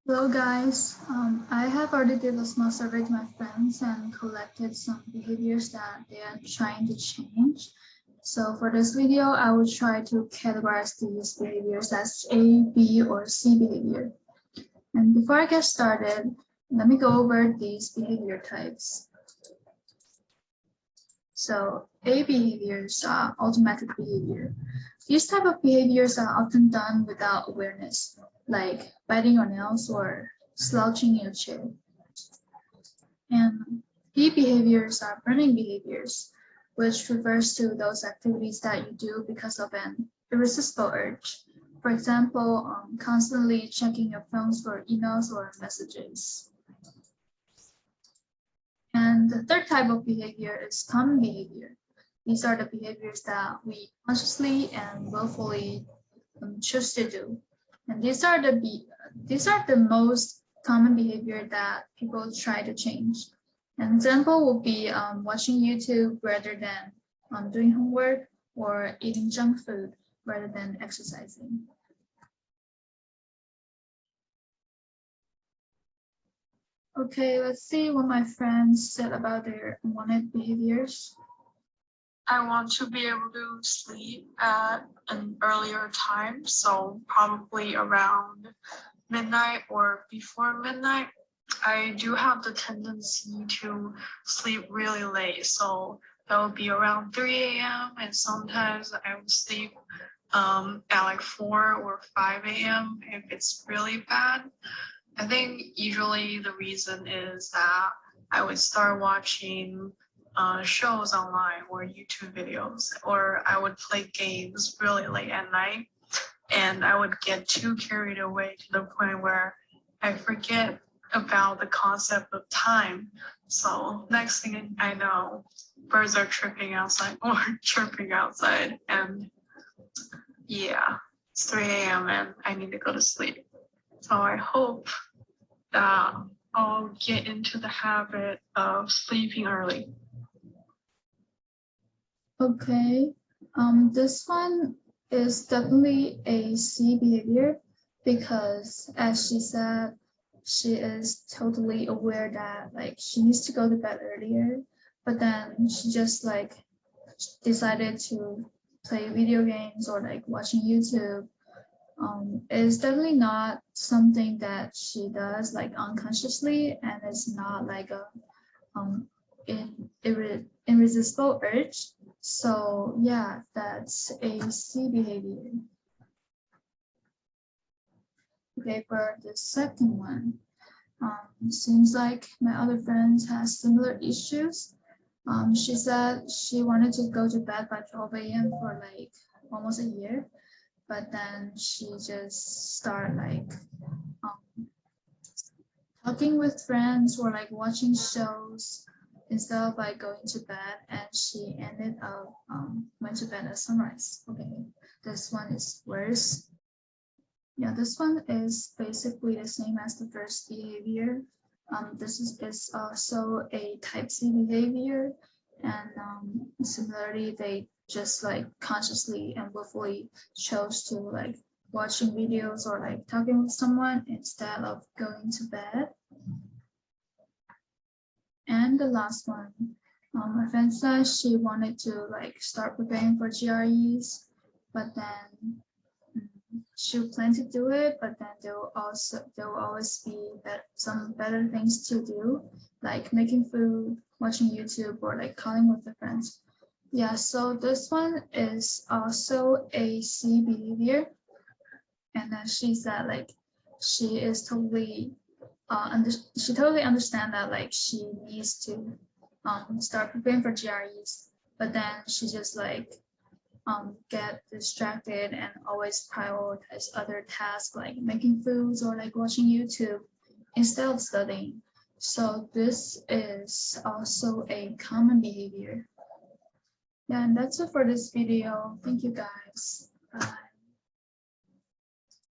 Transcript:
Hello guys, I have already did a small survey to my friends and collected some behaviors that they are trying to change. So for this video, I will try to categorize these behaviors as A, B, or C behavior. And before I get started, let me go over these behavior types. So A behaviors are automatic behavior. These type of behaviors are often done without awareness, like biting your nails or slouching in a chair. And B behaviors are burning behaviors, which refers to those activities that you do because of an irresistible urge. For example, constantly checking your phones for emails or messages. And the third type of behavior is common behavior. These are the behaviors that we consciously and willfully choose to do. And these are the most common behavior that people try to change. An example would be watching YouTube rather than doing homework, or eating junk food rather than exercising. Okay, let's see what my friends said about their unwanted behaviors. I want to be able to sleep at an earlier time, so probably around midnight or before midnight. I do have the tendency to sleep really late, so that would be around 3 a.m. and sometimes I would sleep at like 4 or 5 a.m. if it's really bad. I think usually the reason is that I would start watching shows online or YouTube videos, or I would play games really late at night, and I would get too carried away to the point where I forget about the concept of time. So next thing I know, birds are chirping outside or chirping outside, and yeah, it's 3 a.m. and I need to go to sleep. So I hope that I'll get into the habit of sleeping early. Okay, this one is definitely a C behavior because, as she said, she is totally aware that like she needs to go to bed earlier, but then she just like decided to play video games or like watching YouTube. It's definitely not something that she does like unconsciously, and it's not like a irresistible urge. So yeah, that's a C behavior. Okay, for the second one, seems like my other friends has similar issues. She said she wanted to go to bed by 12 a.m. for like almost a year, but then she just started like talking with friends or like watching shows instead of like going to bed, and she ended up went to bed at sunrise. Okay, this one is worse. Yeah, this one is basically the same as the first behavior. This is also a type C behavior, and similarly, they just like consciously and willfully chose to like watching videos or like talking with someone instead of going to bed. And the last one, my friend said she wanted to like start preparing for GREs, but then she planned to do it, but then there will always be some better things to do, like making food, watching YouTube, or like calling with the friends. Yeah, so this one is also a C behavior, and then she said like she is totally she totally understand that like she needs to start preparing for GREs, but then she just like get distracted and always prioritize other tasks like making foods or like watching YouTube instead of studying. So this is also a common behavior. Yeah, and that's it for this video. Thank you guys. Bye.